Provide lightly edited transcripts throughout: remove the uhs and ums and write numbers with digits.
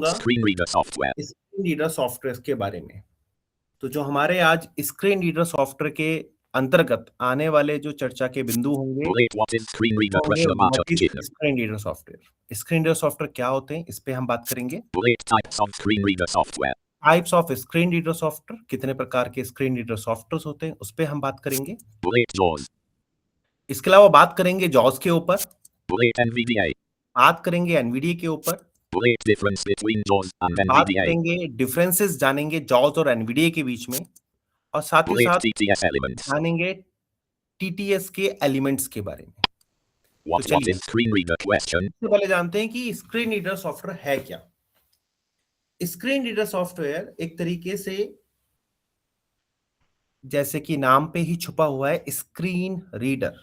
Screen reader software. Screen reader software के बारे में। तो जो हमारे आज स्क्रीन रीडर सॉफ्टवेयर के अंतर्गत आने वाले जो चर्चा के बिंदु होंगे What is screen reader होंगे question mark what is chicken? Screen reader software. Screen reader software क्या होते हैं, इस पे हम बात करेंगे। Types of screen reader software. Types of screen reader software, कितने प्रकार के स्क्रीन रीडर सॉफ्टवेयर होते हैं, उस पे हम बात करेंगे। JAWS. इसके अलावा बात करेंगे जॉस के ऊपर, NVDA. बात करेंगे एनवीडीए के ऊपर, Difference between JAWS and बात NVDA. करेंगे डिफरेंसेस जानेंगे जॉस और एनवीडीए के बीच में, और साथ ही साथ TTS elements. जानेंगे टीटीएस के एलिमेंट्स के बारे में। What चलिए, is screen reader question? सबसे पहले जानते हैं कि स्क्रीन रीडर सॉफ्टवेयर है क्या। स्क्रीन रीडर सॉफ्टवेयर एक तरीके से, जैसे कि नाम पे ही छुपा हुआ है, स्क्रीन रीडर,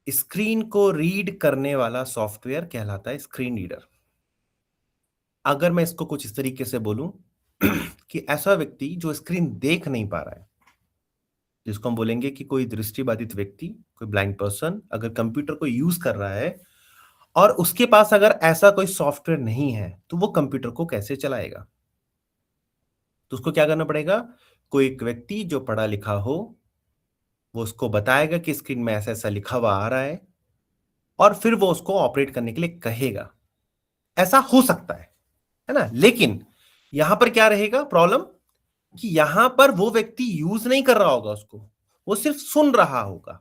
स्क्रीन को रीड करने वाला सॉफ्टवेयर कहलाता है स्क्रीन रीडर। अगर मैं इसको कुछ इस तरीके से बोलूं कि ऐसा व्यक्ति जो स्क्रीन देख नहीं पा रहा है, जिसको हम बोलेंगे कि कोई दृष्टिबाधित व्यक्ति, कोई ब्लाइंड पर्सन अगर कंप्यूटर को यूज कर रहा है और उसके पास अगर ऐसा कोई सॉफ्टवेयर नहीं है, तो वो कंप्यूटर को कैसे चलाएगा। तो उसको क्या करना पड़ेगा, कोई एक व्यक्ति जो पढ़ा लिखा हो वो उसको बताएगा कि स्क्रीन में ऐसा ऐसा लिखा हुआ आ रहा है, और फिर वो उसको ऑपरेट करने के लिए कहेगा। ऐसा हो सकता है ना। लेकिन यहां पर क्या रहेगा प्रॉब्लम, कि यहां पर वो व्यक्ति यूज नहीं कर रहा होगा उसको, वो सिर्फ सुन रहा होगा।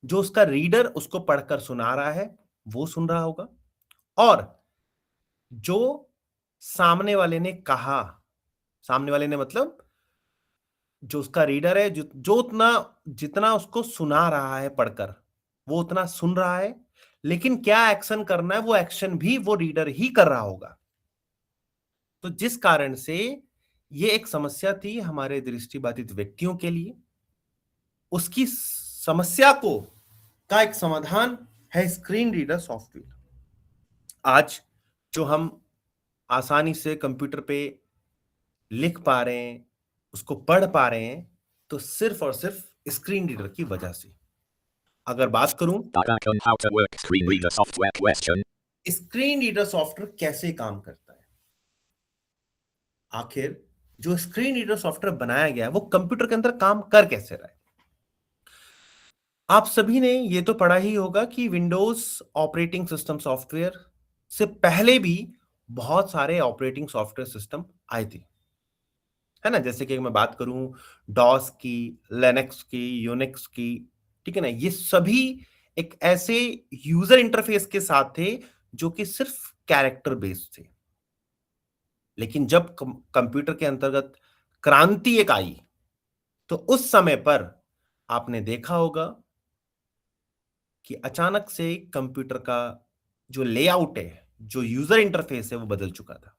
जो उसका रीडर उसको पढ़कर सुना रहा है वो सुन रहा होगा, और जो सामने वाले ने कहा, सामने वाले ने मतलब जो उसका रीडर है, जो उतना जितना उसको सुना रहा है पढ़कर, वो उतना सुन रहा है, लेकिन क्या एक्शन करना है वो एक्शन भी वो रीडर ही कर रहा होगा। तो जिस कारण से ये एक समस्या थी हमारे दृष्टिबाधित व्यक्तियों के लिए, उसकी समस्या को का एक समाधान है स्क्रीन रीडर सॉफ्टवेयर। आज जो हम आसानी से कंप्यूटर पे लिख पा रहे हैं, उसको पढ़ पा रहे हैं, तो सिर्फ और सिर्फ स्क्रीन रीडर की वजह से। अगर बात करूं How to work screen reader software question. Screen reader software कैसे काम करता है, आखिर जो स्क्रीन रीडर सॉफ्टवेयर बनाया गया है वो कंप्यूटर के अंदर काम कर कैसे रहा है। आप सभी ने ये तो पढ़ा ही होगा कि विंडोज ऑपरेटिंग सिस्टम सॉफ्टवेयर से पहले भी बहुत सारे ऑपरेटिंग सॉफ्टवेयर सिस्टम आए थे, है ना। जैसे कि मैं बात करूं डॉस की, लिनक्स की, यूनिक्स की, ठीक है ना। ये सभी एक ऐसे यूजर इंटरफेस के साथ थे जो कि सिर्फ कैरेक्टर बेस्ड थे। लेकिन जब कंप्यूटर के अंतर्गत क्रांति एक आई, तो उस समय पर आपने देखा होगा कि अचानक से कंप्यूटर का जो लेआउट है, जो यूजर इंटरफेस है, वो बदल चुका था।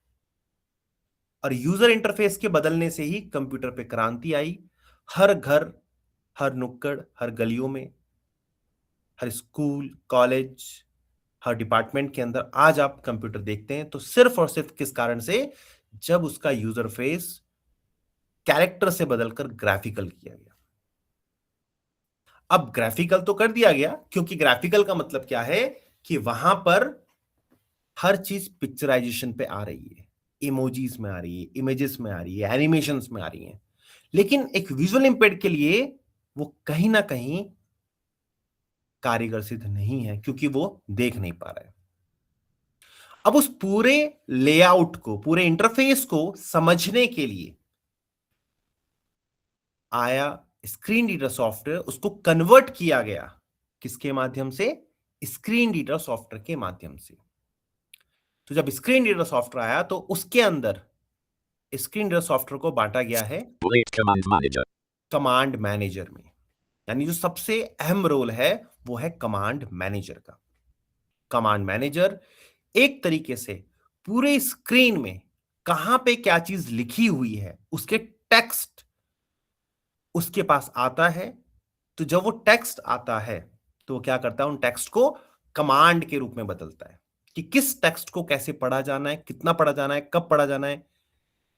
और यूजर इंटरफेस के बदलने से ही कंप्यूटर पे क्रांति आई। हर घर, हर नुक्कड़, हर गलियों में, हर स्कूल, कॉलेज, हर डिपार्टमेंट के अंदर आज आप कंप्यूटर देखते हैं, तो सिर्फ और सिर्फ किस कारण से, जब उसका यूजर फेस कैरेक्टर से बदलकर ग्राफिकल किया गया। अब ग्राफिकल तो कर दिया गया, क्योंकि ग्राफिकल का मतलब क्या है कि वहां पर हर चीज पिक्चराइजेशन पे आ रही है, इमोजीज में आ रही है, इमेजेस में आ रही है, एनिमेशंस में आ रही है। लेकिन एक विजुअल इंपेयर्ड के लिए वो कहीं ना कहीं कारीगर सिद्ध नहीं है, क्योंकि वो देख नहीं पा रहा है। अब उस पूरे लेआउट को, पूरे इंटरफेस को समझने के लिए आया स्क्रीन रीडर सॉफ्टवेयर, उसको कन्वर्ट किया गया किसके माध्यम से, स्क्रीन रीडर सॉफ्टवेयर के माध्यम से। तो जब स्क्रीन रीडर सॉफ्टवेयर आया तो उसके अंदर स्क्रीन रीडर सॉफ्टवेयर को बांटा गया है कमांड मैनेजर में। यानी जो सबसे अहम रोल है वो है कमांड मैनेजर का। कमांड मैनेजर एक तरीके से पूरे स्क्रीन में कहां पे क्या चीज लिखी हुई है, उसके टेक्स्ट उसके पास आता है। तो जब वो टेक्स्ट आता है तो वो क्या करता है, उन टेक्स्ट को कमांड के रूप में बदलता है कि किस टेक्स्ट को कैसे पढ़ा जाना है, कितना पढ़ा जाना है, कब पढ़ा जाना है,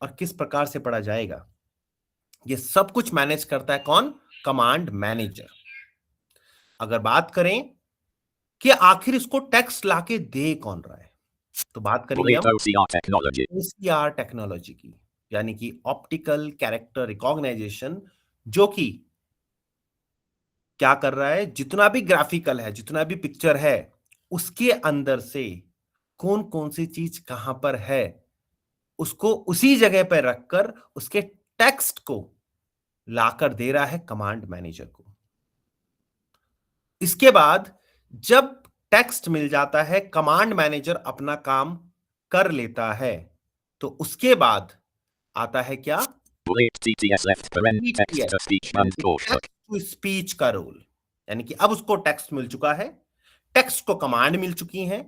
और किस प्रकार से पढ़ा जाएगा। ये सब कुछ मैनेज करता है कौन, कमांड मैनेजर। अगर बात करें कि आखिर इसको टेक्स्ट लाके दे कौन रहा है, तो बात करेंगे Bullet हम OCR technology. OCR टेक्नोलॉजी की, यानी कि ऑप्टिकल कैरेक्टर रिकॉग्नाइजेशन, जो कि क्या कर रहा है, जितना भी ग्राफिकल है, जितना भी पिक्चर है, उसके अंदर से कौन कौन सी चीज कहां पर है, उसको उसी जगह पर रखकर उसके टेक्स्ट को लाकर दे रहा है कमांड मैनेजर को। इसके बाद जब टेक्स्ट मिल जाता है, कमांड मैनेजर अपना काम कर लेता है, तो उसके बाद आता है क्या, Bullet TTS left paren text to speech यानी and कि torso. टेक्स्ट टू स्पीच का रोल, यानी कि अब उसको टेक्स्ट मिल चुका है, टेक्स्ट को कमांड मिल चुकी है,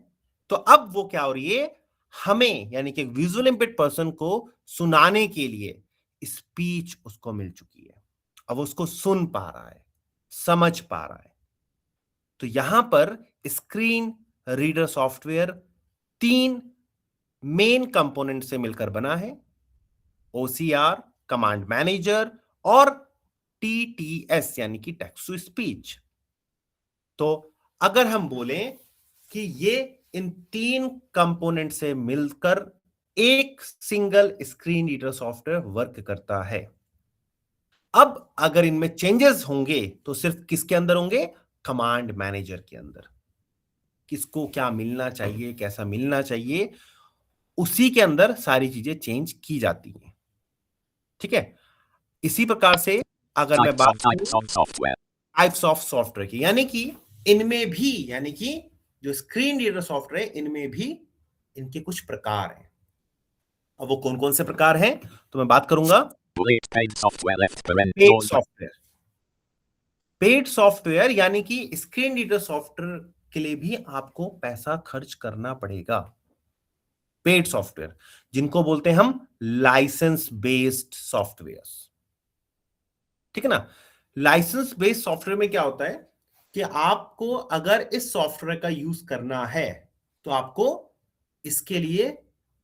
तो अब वो क्या हो रही है, हमें यानी कि विजुअल इम्पेयर्ड पर्सन को सुनाने के लिए स्पीच उसको मिल चुकी है। अब उसको सुन पा रहा है, समझ पा रहा है। तो यहां पर screen reader software 3 main component से मिलकर बना है, OCR, कमांड मैनेजर और TTS यानी कि टेक्स्ट टू स्पीच। तो अगर हम बोलें कि ये इन 3 कंपोनेंट से मिलकर एक single screen reader software work करता है। अब अगर इनमें चेंजेस होंगे तो सिर्फ किसके अंदर होंगे, कमांड मैनेजर के अंदर। किसको क्या मिलना चाहिए, कैसा मिलना चाहिए, उसी के अंदर सारी चीजें चेंज की जाती हैं। ठीक है, इसी प्रकार से अगर मैं बात Types of software. Types of software की, यानी कि इनमें भी, यानी कि जो स्क्रीन रीडर सॉफ्टवेयर इनमें भी इनके कुछ प्रकार हैं। अब वो कौन कौन से प्रकार हैं, तो मैं बात करूंगा Bullet paid software left paren paid normal. Software. Paid software यानी कि स्क्रीन रीडर सॉफ्टवेयर के लिए भी आपको पैसा खर्च करना पड़ेगा। पेड सॉफ्टवेयर जिनको बोलते हैं हम लाइसेंस बेस्ड सॉफ्टवेयर। ठीक है ना, लाइसेंस बेस्ड सॉफ्टवेयर में क्या होता है कि आपको अगर इस सॉफ्टवेयर का यूज करना है तो आपको इसके लिए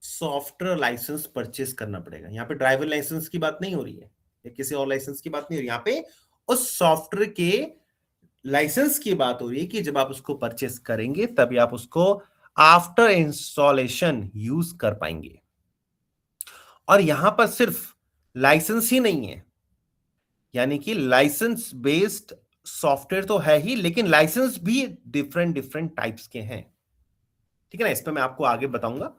सॉफ्टवेयर लाइसेंस परचेस करना पड़ेगा। यहां पे ड्राइवर लाइसेंस की बात नहीं हो रही है या किसी और लाइसेंस की बात नहीं हो रही, यहां पे उस सॉफ्टवेयर के लाइसेंस की बात हो रही है कि जब आप उसको परचेस करेंगे तभी आप उसको आफ्टर इंस्टॉलेशन यूज कर पाएंगे। और यहां पर सिर्फ लाइसेंस ही नहीं है, यानी कि लाइसेंस बेस्ड सॉफ्टवेयर तो है ही, लेकिन लाइसेंस भी डिफरेंट डिफरेंट टाइप्स के हैं। ठीक है ना, इस पे मैं आपको आगे बताऊंगा।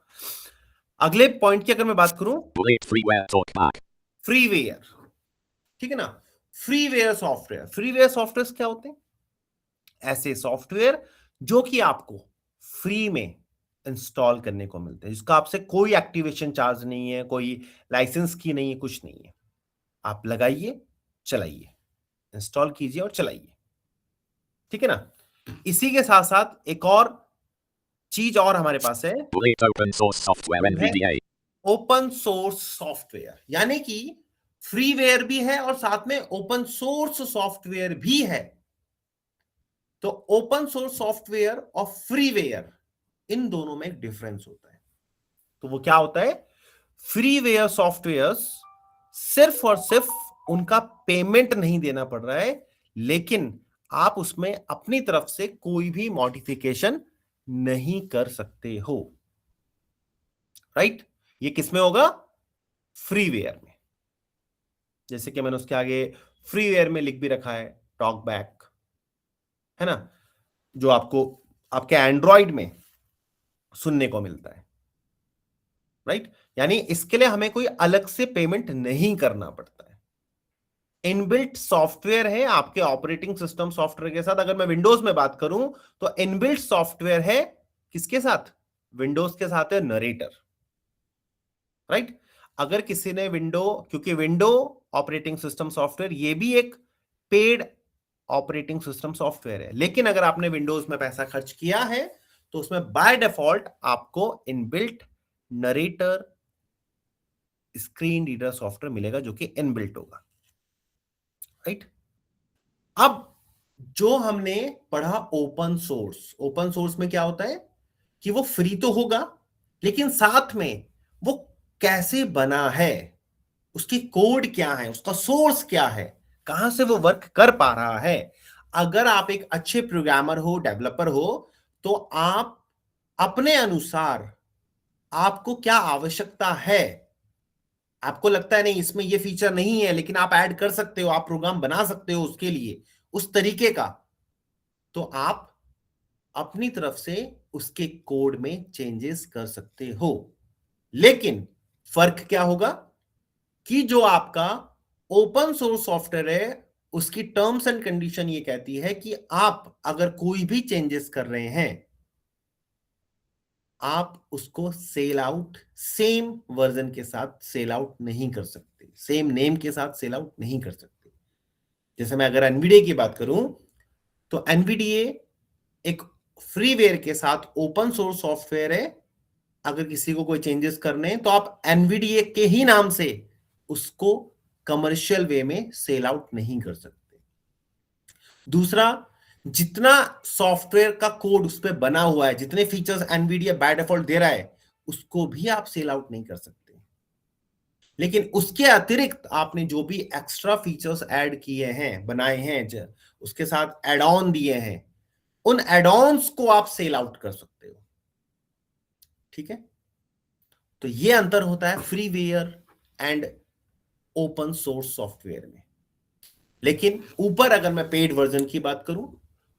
अगले पॉइंट की अगर मैं बात करूं, Bullet freeware talkback. फ्रीवेयर। ठीक है ना, फ्रीवेयर सॉफ्टवेयर, फ्रीवेयर सॉफ्टवेयर क्या होते हैं, ऐसे सॉफ्टवेयर जो कि आपको फ्री में इंस्टॉल करने को मिलते हैं, जिसका आपसे कोई एक्टिवेशन चार्ज नहीं है, कोई लाइसेंस की नहीं है, कुछ नहीं है। आप लगाइए, चलाइए, इंस्टॉल कीजिए और चलाइए। ठीक है ना, इसी के साथ साथ एक और चीज और हमारे पास है, Bullet open source software NVDA. Open source software, यानी कि फ्रीवेयर भी है और साथ में ओपन सोर्स सॉफ्टवेयर भी है। तो ओपन सोर्स सॉफ्टवेयर और फ्रीवेयर, इन दोनों में एक डिफरेंस होता है। तो वो क्या होता है, फ्रीवेयर सॉफ्टवेयर्स सिर्फ और सिर्फ उनका पेमेंट नहीं देना पड़ रहा है, लेकिन आप उसमें अपनी तरफ से कोई भी मॉडिफिकेशन नहीं कर सकते हो। राइट, ये किसमें होगा, फ्रीवेयर में। जैसे कि मैंने उसके आगे फ्रीवेयर में लिख भी रखा है, टॉक बैक, है ना, जो आपको आपके एंड्रॉइड में सुनने को मिलता है। राइट, यानी इसके लिए हमें कोई अलग से पेमेंट नहीं करना पड़ता है, इनबिल्ट सॉफ्टवेयर है आपके ऑपरेटिंग सिस्टम सॉफ्टवेयर के साथ। अगर मैं विंडोज में बात करूं तो इनबिल्ट सॉफ्टवेयर है किसके साथ, विंडोज के साथ है नरेटर। राइट, अगर किसी ने विंडो, क्योंकि विंडो ऑपरेटिंग सिस्टम सॉफ्टवेयर ये भी एक पेड ऑपरेटिंग सिस्टम सॉफ्टवेयर है, लेकिन अगर आपने विंडोज में पैसा खर्च किया है तो उसमें बाय डिफॉल्ट आपको inbuilt narrator screen reader software मिलेगा जो कि इनबिल्ट होगा। राइट, अब जो हमने पढ़ा ओपन सोर्स, ओपन सोर्स में क्या होता है कि वो फ्री तो होगा, लेकिन साथ में वो कैसे बना है, उसकी कोड क्या है, उसका सोर्स क्या है, कहां से वो वर्क कर पा रहा है। अगर आप एक अच्छे प्रोग्रामर हो, डेवलपर हो, तो आप अपने अनुसार आपको क्या आवश्यकता है, आपको लगता है नहीं इसमें ये फीचर नहीं है लेकिन आप ऐड कर सकते हो, आप प्रोग्राम बना सकते हो उसके लिए उस तरीके का, तो आप अपनी तरफ से उसके कोड में चेंजेस कर सकते हो। लेकिन फर्क क्या होगा कि जो आपका ओपन सोर्स सॉफ्टवेयर है उसकी टर्म्स एंड कंडीशन ये कहती है कि आप अगर कोई भी चेंजेस कर रहे हैं, आप उसको सेल आउट सेम वर्जन के साथ सेल आउट नहीं कर सकते, सेम नेम के साथ सेल आउट नहीं कर सकते। जैसे मैं अगर एनवीडीए की बात करूं तो एनवीडीए एक फ्रीवेयर के साथ ओपन सोर्स सॉफ्टवेयर है। अगर किसी को कोई चेंजेस करने हैं तो आप एनवीडीए के ही नाम से उसको कमर्शियल वे में सेल आउट नहीं कर सकते। दूसरा, जितना सॉफ्टवेयर का कोड उस पर बना हुआ है, जितने फीचर्स एनवीडिया बाय डिफॉल्ट दे रहा है, उसको भी आप सेल आउट नहीं कर सकते। लेकिन उसके अतिरिक्त आपने जो भी एक्स्ट्रा फीचर्स ऐड किए हैं, बनाए हैं, उसके साथ एड ऑन दिए हैं, उन एड ऑन्स को आप सेल आउट कर सकते हो। ठीक है, तो ये अंतर होता है freeware and open source software में। लेकिन ऊपर अगर मैं पेड वर्जन की बात करूं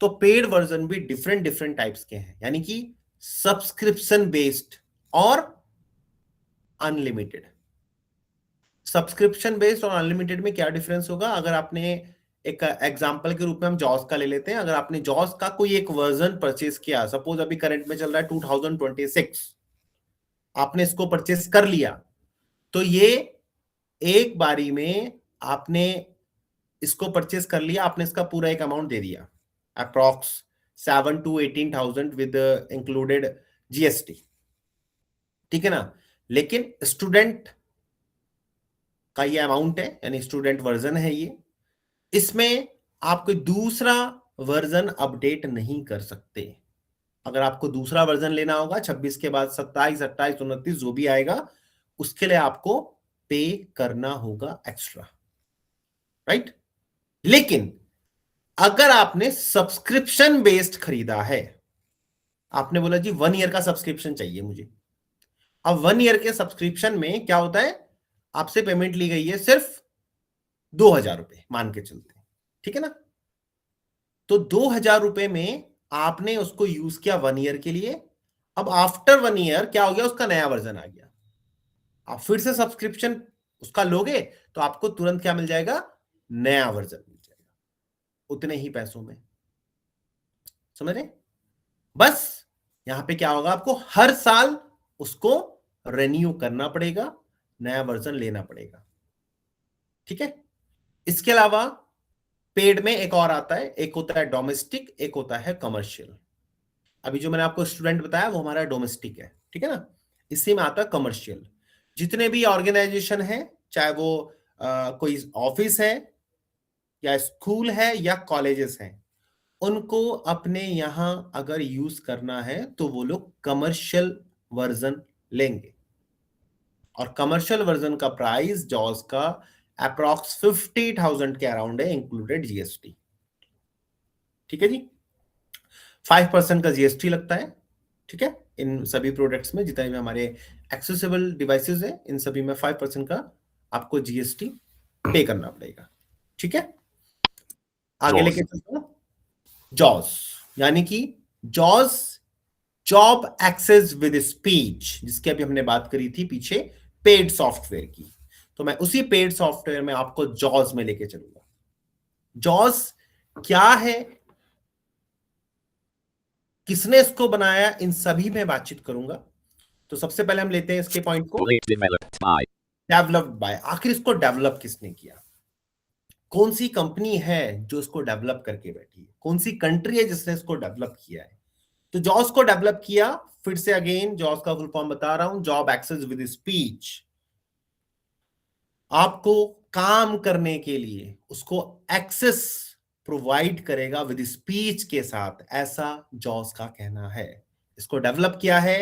तो पेड वर्जन भी डिफरेंट डिफरेंट टाइप्स के हैं, यानी कि सब्सक्रिप्शन बेस्ड और अनलिमिटेड। सब्सक्रिप्शन बेस्ड और अनलिमिटेड में क्या डिफरेंस होगा, अगर आपने एक एग्जांपल के रूप में हम जॉस का ले लेते हैं, अगर आपने जॉस का कोई एक वर्जन परचेज किया, सपोज अभी करंट में चल रहा है 2026, आपने इसको परचेज कर लिया, तो ये एक बारी में आपने इसको परचेज कर लिया, आपने इसका पूरा एक अमाउंट दे दिया, approx 7 to 18,000 with included GST. ठीक है ना। लेकिन स्टूडेंट का ये अमाउंट है, यानी स्टूडेंट वर्जन है ये, इसमें आप कोई दूसरा वर्जन अपडेट नहीं कर सकते। अगर आपको दूसरा वर्जन लेना होगा 26 के बाद 27, 28, 29 जो भी आएगा, उसके लिए आपको पे करना होगा एक्स्ट्रा, राइट। लेकिन अगर आपने सब्सक्रिप्शन बेस्ड खरीदा है, आपने बोला जी 1 ईयर का सब्सक्रिप्शन चाहिए मुझे, अब 1 ईयर के सब्सक्रिप्शन में क्या होता है, आपसे पेमेंट ली गई है सिर्फ 2,000 रुपए मान के चलते हैं, ठीक है ना। तो 2,000 रुपए में आपने उसको यूज किया 1 ईयर के लिए। अब आफ्टर 1 ईयर क्या हो गया, उसका नया वर्जन आ गया, आप फिर से सब्सक्रिप्शन उसका लोगे तो आपको तुरंत क्या मिल जाएगा, नया वर्जन मिल जाएगा उतने ही पैसों में। समझ रहे। बस यहां पे क्या होगा, आपको हर साल उसको रेन्यू करना पड़ेगा, नया वर्जन लेना पड़ेगा। ठीक है। इसके अलावा पेड में एक और आता है, एक होता है डोमेस्टिक, एक होता है कमर्शियल। अभी जो मैंने आपको स्टूडेंट बताया वो हमारा डोमेस्टिक है, ठीक है ना। इसी में आता है कमर्शियल। जितने भी ऑर्गेनाइजेशन है, चाहे वो कोई ऑफिस है या स्कूल है या कॉलेजेस हैं, उनको अपने यहां अगर यूज करना है तो वो लोग कमर्शियल वर्जन लेंगे। और कमर्शियल वर्जन का प्राइस जॉस का अप्रॉक्स 50,000 के अराउंड है, इंक्लूडेड जीएसटी। ठीक है जी। 5% का जीएसटी लगता है। ठीक है, इन सभी प्रोडक्ट्स में जितने भी हमारे एक्सेसिबल डिवाइसेस है, इन सभी में 5% का आपको जीएसटी पे करना पड़ेगा। ठीक है, आगे Jaws. लेके चलते हैं। जॉस यानी कि जॉस जॉब एक्सेस विद स्पीच, जिसकी अभी हमने बात करी थी पीछे पेड सॉफ्टवेयर की, तो मैं उसी पेड सॉफ्टवेयर में आपको जॉस में लेके चलूंगा। जॉस क्या है, किसने इसको बनाया, इन सभी में बातचीत करूंगा। तो सबसे पहले हम लेते हैं इसके पॉइंट को, Fully developed by. Developed by. आखिर इसको डेवलप किसने किया, कौन सी कंपनी है जो इसको डेवलप करके बैठी है, कौन सी कंट्री है जिसने इसको डेवलप किया है। तो जॉस को डेवलप किया, फिर से अगेन जॉस का फुल फॉर्म बता रहा हूं, जॉब एक्सेस विद स्पीच। आपको काम करने के लिए उसको एक्सेस प्रोवाइड करेगा विद स्पीच के साथ, ऐसा जॉस का कहना है। इसको डेवलप किया है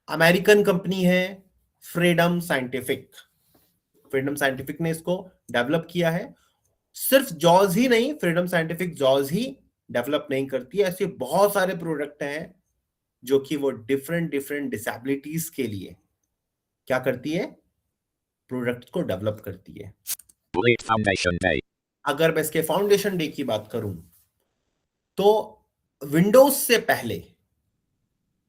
अमेरिकन कंपनी है फ्रीडम साइंटिफिक। फ्रीडम साइंटिफिक ने इसको डेवलप किया है। सिर्फ जॉज ही नहीं, फ्रीडम साइंटिफिक जॉज ही डेवलप नहीं करती है, ऐसे बहुत सारे प्रोडक्ट हैं जो कि वो डिफरेंट डिफरेंट डिसेबिलिटीज के लिए क्या करती है, प्रोडक्ट को डेवलप करती है। Lead Foundation Day. अगर मैं इसके फाउंडेशन डे की बात करूं तो विंडोज से पहले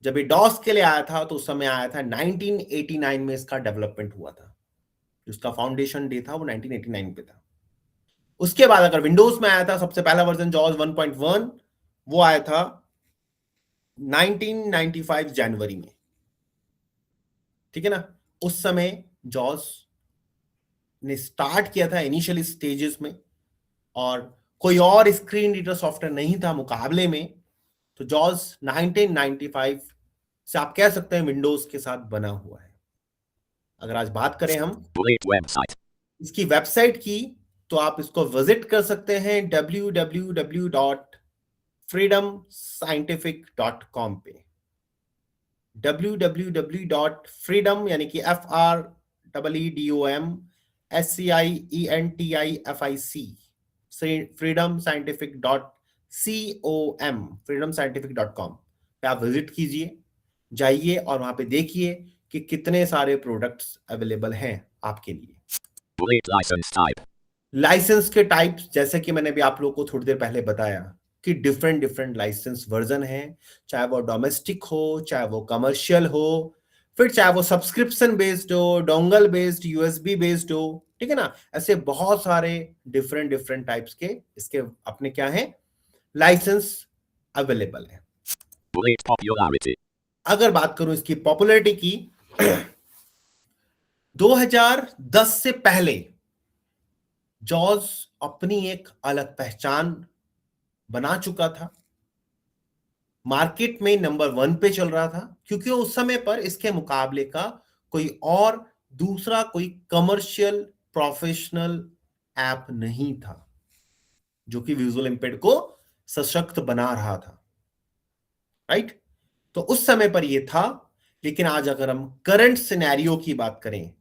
जब ये डॉस के लिए आया था तो उस समय आया था 1989 में इसका डेवलपमेंट हुआ था। उसका फाउंडेशन डे था वो 1989 पे था। उसके बाद अगर विंडोज में आया था सबसे पहला वर्जन जॉज 1.1, वो आया था 1995 जनवरी में, ठीक है ना। उस समय जॉज ने स्टार्ट किया था इनिशियल स्टेजेस में और कोई और स्क्रीन रीडर सॉफ्टवेयर नहीं था मुकाबले में, तो जॉज 1995 से आप कह सकते हैं विंडोज के साथ बना हुआ है। अगर आज बात करें हम Lead website. इसकी वेबसाइट की तो आप इसको विजिट कर सकते हैं www.freedomscientific.com पे। www.freedom यानी कि FREEDOM freedomscientific.com freedomscientific.com पे आप विजिट कीजिए, जाइए और वहां पे देखिए कि कितने सारे प्रोडक्ट्स अवेलेबल हैं आपके लिए। Lead license type. लाइसेंस के टाइप्स जैसे कि मैंने भी आप लोगों को थोड़ी देर पहले बताया कि डिफरेंट डिफरेंट लाइसेंस वर्जन हैं, चाहे वो डोमेस्टिक हो, चाहे वो कमर्शियल हो, फिर चाहे वो सब्सक्रिप्शन बेस्ड हो, डोंगल बेस्ड, यूएसबी बेस्ड हो, ठीक है ना। ऐसे बहुत सारे डिफरेंट डिफरेंट टाइप्स के इसके अपने क्या है, लाइसेंस अवेलेबल है। Lead popularity. अगर बात करूं इसकी पॉपुलैरिटी की 2010 से पहले जॉज अपनी एक अलग पहचान बना चुका था, मार्केट में नंबर 1 पे चल रहा था, क्योंकि उस समय पर इसके मुकाबले का कोई और दूसरा कोई कमर्शियल प्रोफेशनल ऐप नहीं था जो कि विजुअल इंपेयर्ड को सशक्त बना रहा था, राइट। तो उस समय पर यह था, लेकिन आज अगर हम करंट सिनेरियो की बात करें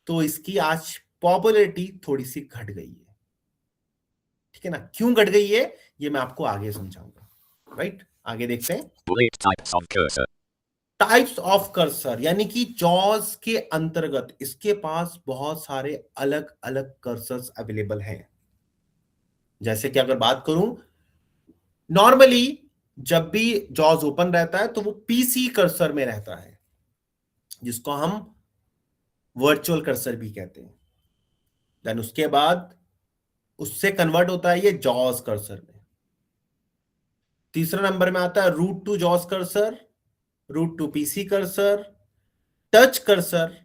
तो इसकी आज पॉपुलैरिटी थोड़ी सी घट गई है, ठीक है ना। क्यों घट गई है ये मैं आपको आगे समझाऊंगा, राइट। आगे देखते हैं। Lead types of cursor. Types of cursor यानी कि जॉज के अंतर्गत इसके पास बहुत सारे अलग अलग कर्सर्स अवेलेबल हैं। जैसे कि अगर बात करूं, नॉर्मली जब भी जॉज ओपन रहता है तो वो पीसी कर्सर में रहता है, जिसको हम वर्चुअल कर्सर भी कहते हैं। देन उसके बाद उससे कन्वर्ट होता है ये जॉज कर्सर में। तीसरा नंबर में आता है रूट टू जॉज cursor, route to PC cursor, touch cursor.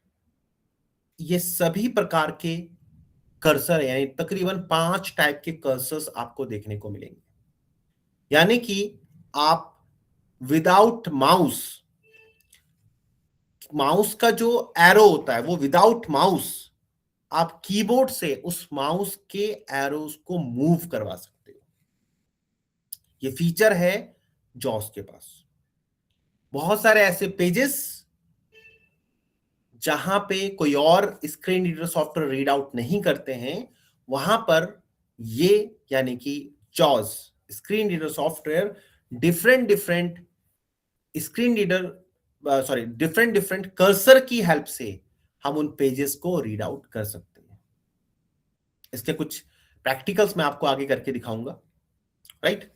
ये सभी प्रकार के कर्सर यानी तकरीबन 5 टाइप के कर्सर्स आपको देखने को मिलेंगे। यानी कि आप विदाउट माउस, माउस का जो एरो होता है वो विदाउट माउस आप कीबोर्ड से उस माउस के एरोस को मूव करवा सकते हो। ये फीचर है जॉस के पास। बहुत सारे ऐसे पेजेस जहां पे कोई और screen reader software read out नहीं करते हैं, वहां पर ये यानी कि जॉस screen reader software different different screen reader different different cursor की हेल्प से हम उन पेजेस को रीड आउट कर सकते हैं। इसके कुछ प्रैक्टिकल्स मैं आपको आगे करके दिखाऊंगा, राइट।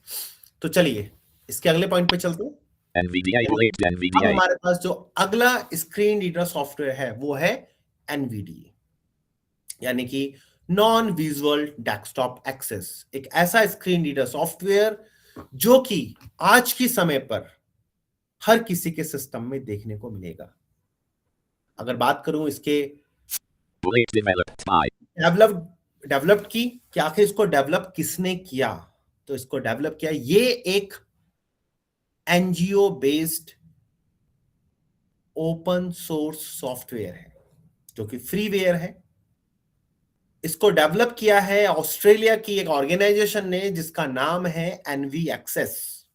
तो चलिए इसके अगले पॉइंट पे चलते हैं। NVDA. Lead अब NVDA. हमारे पास जो अगला स्क्रीन रीडर सॉफ्टवेयर है वो है एनवीडीए, यानी कि नॉन विजुअल डेस्कटॉप एक्सेस। एक ऐसा स्क्रीन रीडर सॉफ्टवेयर जो कि आज के समय पर हर किसी के सिस्टम में देखने को मिलेगा। अगर बात करूं इसके Lead developed by. डेवलप्ड की कि आखिर इसको डेवलप किसने किया, तो इसको डेवलप किया ये एक NGO based open source software है जो कि फ्रीवेयर है। इसको डेवलप किया है ऑस्ट्रेलिया की एक ऑर्गेनाइजेशन ने जिसका नाम है एनवी एक्सेस।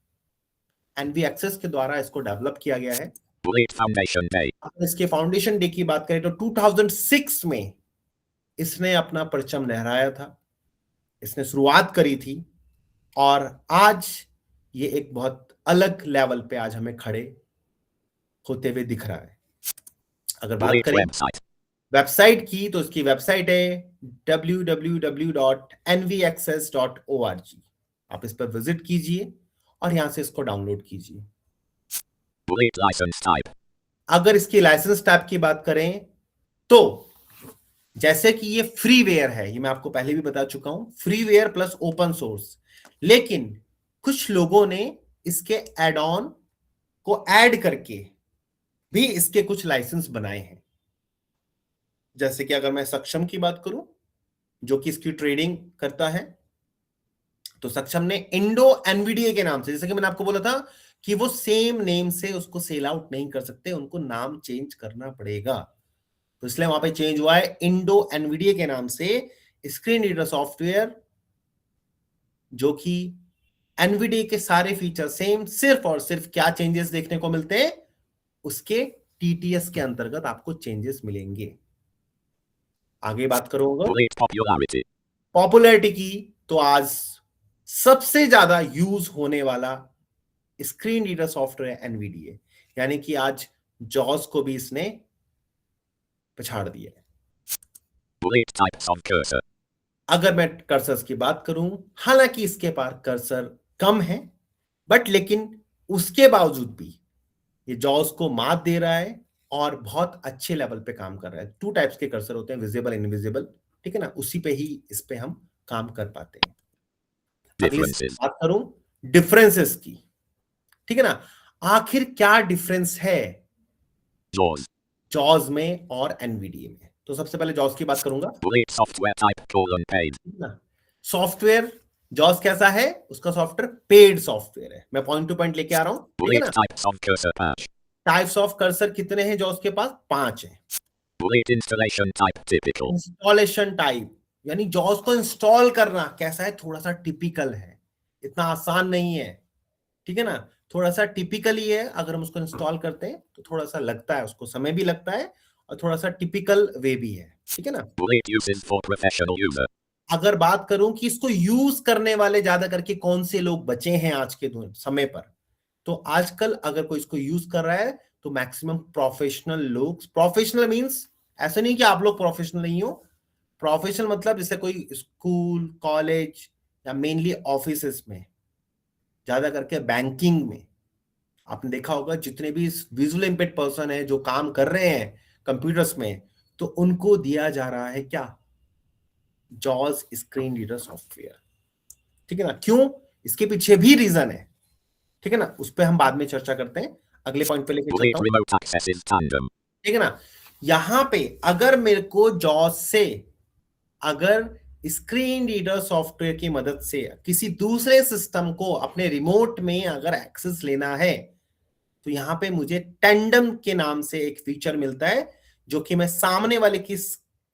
एनवी एक्सेस के द्वारा इसको डेवलप किया गया है। Lead Foundation Day. अगर इसके फाउंडेशन डे की बात करें तो 2006 में इसने अपना परचम लहराया था, इसने शुरुआत करी थी और आज ये एक बहुत अलग लेवल पे आज हमें खड़े होते हुए दिख रहा है। अगर बात Delete करें website. वेबसाइट की, तो इसकी वेबसाइट है www.nvaccess.org। आप इस पर विजिट कीजिए और यहां से इसको डाउनलोड कीजिए। Delete license type. अगर इसकी लाइसेंस टाइप की बात करें तो जैसे कि ये फ्रीवेयर है, ये मैं आपको पहले भी बता चुका हूं, फ्रीवेयर प्लस ओपन सोर्स, लेकिन कुछ लोगों ने इसके एड ऑन को ऐड करके भी इसके कुछ लाइसेंस बनाए हैं। जैसे कि अगर मैं सक्षम की बात करूं, जो कि इसकी ट्रेडिंग करता है, तो सक्षम ने इंडो एनवीडीए के नाम से, जैसे कि मैंने आपको बोला था कि वो सेम नेम से उसको सेल आउट नहीं कर सकते, उनको नाम चेंज करना पड़ेगा, तो इसलिए वहां पे चेंज हुआ है इंडो एनवीडीए के नाम से स्क्रीन रीडर सॉफ्टवेयर, जो कि एनवीडीए के सारे फीचर सेम, सिर्फ और सिर्फ क्या चेंजेस देखने को मिलते हैं, उसके टीटीएस के अंतर्गत आपको चेंजेस मिलेंगे। आगे बात करूंगा Delete popularity. पॉपुलैरिटी की, तो आज सबसे ज्यादा यूज होने वाला स्क्रीन रीडर सॉफ्टवेयर एनवीडीए, यानी कि आज जॉस को भी इसने पछाड़ दिया है। Delete types of cursor. अगर मैं कर्सर्स की बात करूं, हालांकि इसके पास कर्सर कम है, बट लेकिन उसके बावजूद भी ये जॉस को मात दे रहा है और बहुत अच्छे लेवल पे काम कर रहा है। 2 टाइप्स के कर्सर होते हैं, विजिबल, इनविजिबल, ठीक है ना, उसी पे ही इस पे हम काम कर पाते हैं। अगली Differences. बात करूं डिफरेंसेस की, ठीक है ना, आखिर क्या डिफरेंस है JAWS. जॉज में और एनवीडीए में। तो सबसे पहले जॉज की बात करूंगा, Delete software type : paid. ठीक है ना। सॉफ्टवेयर जॉस कैसा है, उसका सॉफ्टवेयर पेड सॉफ्टवेयर है। मैं पॉइंट टू पॉइंट लेके आ रहा हूं, ठीक है Delete ना। types of cursor patch. Types of cursor कितने हैं जॉस के पास, 5 है। Delete installation type typical. Installation type, यानी जॉस को इंस्टॉल करना कैसा है, थोड़ा सा टिपिकल है, इतना आसान नहीं है, ठीक है ना, थोड़ा सा टिपिकल ही है। अगर हम उसको इंस्टॉल करते हैं तो थोड़ा सा लगता है, उसको समय भी लगता है और थोड़ा सा टिपिकल वे भी है, ठीक है ना। Delete uses for professional user. अगर बात करूं कि इसको यूज करने वाले ज्यादा करके कौन से लोग बचे हैं आज के समय पर, तो आजकल अगर कोई इसको यूज कर रहा है तो मैक्सिमम प्रोफेशनल लोग, प्रोफेशनल मींस ऐसा नहीं कि आप लोग प्रोफेशनल नहीं हो, प्रोफेशनल मतलब जैसे कोई स्कूल, कॉलेज या मेनली ऑफिसेस में, ज्यादा करके बैंकिंग में आपने देखा होगा जितने भी विजुअल इम्पेयर्ड पर्सन है जो काम कर रहे हैं कंप्यूटर्स में, तो उनको दिया जा रहा है क्या, जॉस स्क्रीन रीडर सॉफ्टवेयर, ठीक है ना। क्यों, इसके पीछे भी रीजन है, ठीक है ना, उस पर हम बाद में चर्चा करते हैं। अगले पॉइंट पे लेके चलता Delete हूं, remote access tandem. ठीक है ना। यहां पे अगर मेरे को जॉस से अगर स्क्रीन रीडर सॉफ्टवेयर की मदद से किसी दूसरे सिस्टम को अपने रिमोट में अगर एक्सेस लेना है, तो यहां पे मुझे टेंडम के नाम से एक फीचर मिलता है, जो कि मैं सामने वाले की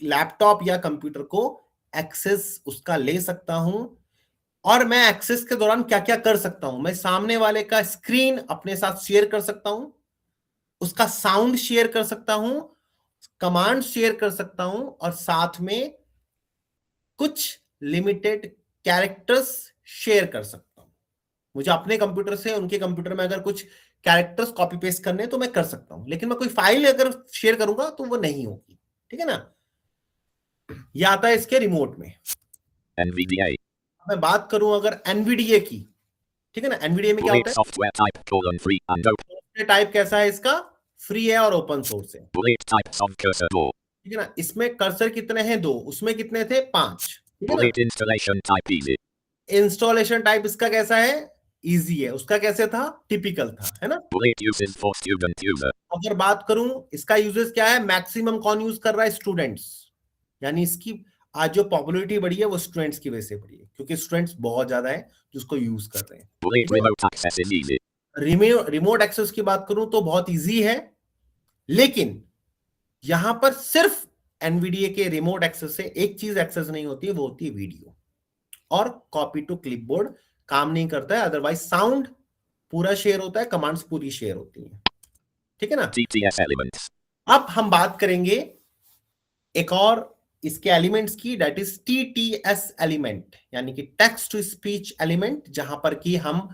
लैपटॉप या कंप्यूटर को एक्सेस उसका ले सकता हूं। और मैं एक्सेस के दौरान क्या क्या कर सकता हूं, मैं सामने वाले का स्क्रीन अपने साथ शेयर कर सकता हूं, उसका साउंड शेयर कर सकता हूं, कमांड शेयर कर सकता हूं, और साथ में कुछ लिमिटेड कैरेक्टर्स शेयर कर सकता हूं। मुझे अपने कंप्यूटर से उनके कंप्यूटर में अगर कुछ कैरेक्टर्स कॉपी पेस्ट करने तो मैं कर सकता हूं, लेकिन मैं कोई फाइल अगर शेयर करूंगा तो वो नहीं होगी, ठीक है ना। ये आता है इसके रिमोट में। NVDA. मैं बात करूं अगर एनवीडीए की, ठीक है ना, एनवीडीए में क्या Delete होता है, software type : free and open. Software type कैसा है इसका, फ्री है और ओपन सोर्स है, Delete types of cursor : ठीक है ना। इसमें कर्सर कितने हैं, 2, उसमें कितने थे, 5, ठीक है ना। Delete installation type easy. Installation type इसका कैसा है, इजी है, उसका कैसे था, टिपिकल था, है ना। Delete uses for student user. अगर बात करूं इसका यूजेस क्या है, मैक्सिमम कौन यूज कर रहा है, स्टूडेंट्स, यानी इसकी आज जो पॉपुलैरिटी बढ़ी है वो स्टूडेंट्स की वजह से बढ़ी है, क्योंकि स्टूडेंट्स बहुत ज्यादा है जिसको यूज कर रहे हैं। Delete remote access is easy. Remote access की बात करूं तो बहुत इजी है, लेकिन यहां पर सिर्फ एनवीडीए के रिमोट एक्सेस से एक चीज एक्सेस नहीं होती है, वो होती है वीडियो, और कॉपी टू क्लिपबोर्ड काम नहीं करता है, अदरवाइज साउंड पूरा शेयर होता है, कमांड्स पूरी शेयर होती हैं, ठीक है ना। TTS elements. अब हम बात करेंगे एक और इसके एलिमेंट्स की, दैट इज टीटीएस एलिमेंट, यानी कि टेक्स्ट टू स्पीच एलिमेंट, जहां पर कि हम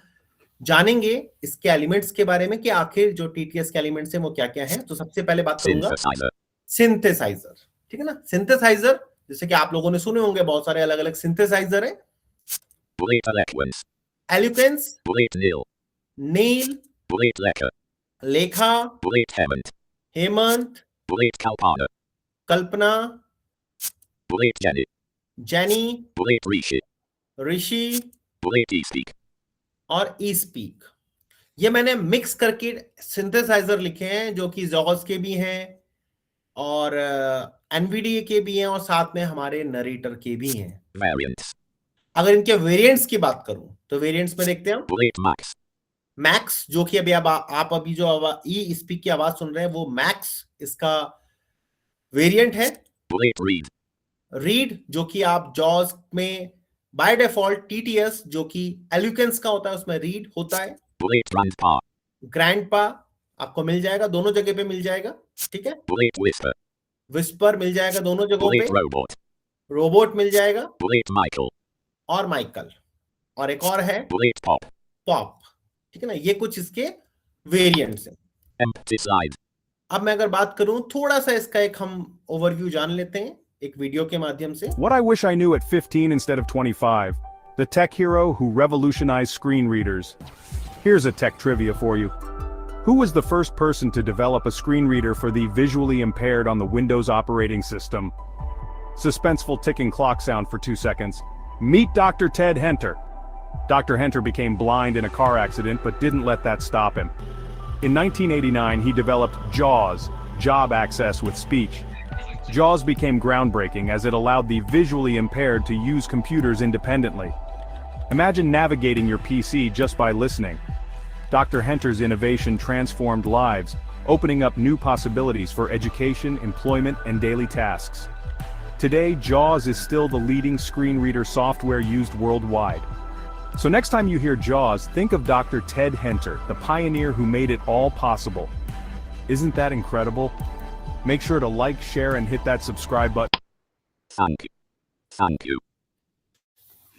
जानेंगे इसके एलिमेंट्स के बारे में कि आखिर जो टीटीएस के एलिमेंट्स हैं वो क्या-क्या हैं। तो सबसे पहले बात करूंगा Synthesizer. सिंथेसाइजर, ठीक है ना। सिंथेसाइजर जैसे कि आप लोगों ने सुने होंगे, बहुत सारे अलग-अलग सिंथेसाइजर हैं। Bullet eloquence. Eloquence, Bullet nil. नील, Bullet lecker. लेखा, Bullet hemant. Hemant, Bullet kalpana. कल्पना, Bullet jenny. Jenny, Bullet rishi. ऋषि Bullet e-speak. और ई स्पीक। ये मैंने मिक्स करके सिंथेसाइजर लिखे हैं जो कि जॉस के भी हैं और एनवीडीए के भी हैं और साथ में हमारे नरेटर के भी हैं। Variants. अगर इनके वेरिएंट्स की बात करूं तो वेरिएंट्स में देखते हैं हम Bullet max. मैक्स, जो कि अभी अब आप अभी जो ई स्पीक की आवाज सुन रहे हैं वो मैक्स इसका वेरिएंट है। Bullet read. रीड, जो कि आप जॉस में बाय डिफॉल्ट टीटीएस जो कि एलोक्वेंस का होता है उसमें रीड होता है। Bullet grandpa. ग्रैंडपा आपको मिल जाएगा, दोनों जगह पे मिल जाएगा, ठीक है। Bullet whisper. विस्पर मिल जाएगा दोनों जगहों पे। Bullet robot. रोबोट मिल जाएगा Bullet Michael. और माइकल, और एक और है Bullet pop. पॉप, ठीक है ना। ये कुछ इसके वेरिएंट्स हैं। Empty slide. अब मैं अगर बात करूं थोड़ा सा इसका एक हम ओवरव्यू जान लेते हैं एक वीडियो के माध्यम से। What I wish I knew at 15 instead of 25. The tech hero who revolutionized screen readers. Here's a tech trivia for you. Who was the first person to develop a screen reader for the visually impaired on the Windows operating system? Suspenseful ticking clock sound for 2 seconds. Meet Dr. Ted Henter. Dr. Henter became blind in a car accident but didn't let that stop him. In 1989, he developed JAWS, Job Access with Speech. JAWS became groundbreaking as it allowed the visually impaired to use computers independently. Imagine navigating your PC just by listening. Dr. Henter's innovation transformed lives, opening up new possibilities for education, employment, and daily tasks. Today, JAWS is still the leading screen reader software used worldwide. So next time you hear JAWS, think of Dr. Ted Henter, the pioneer who made it all possible. Isn't that incredible? Make sure to like, share, and hit that subscribe button. Thank you. Thank you.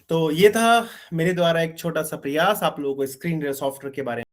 तो ये था मेरे द्वारा एक छोटा सा प्रयास आप लोगों को स्क्रीन रीडर सॉफ्टवेयर के बारे में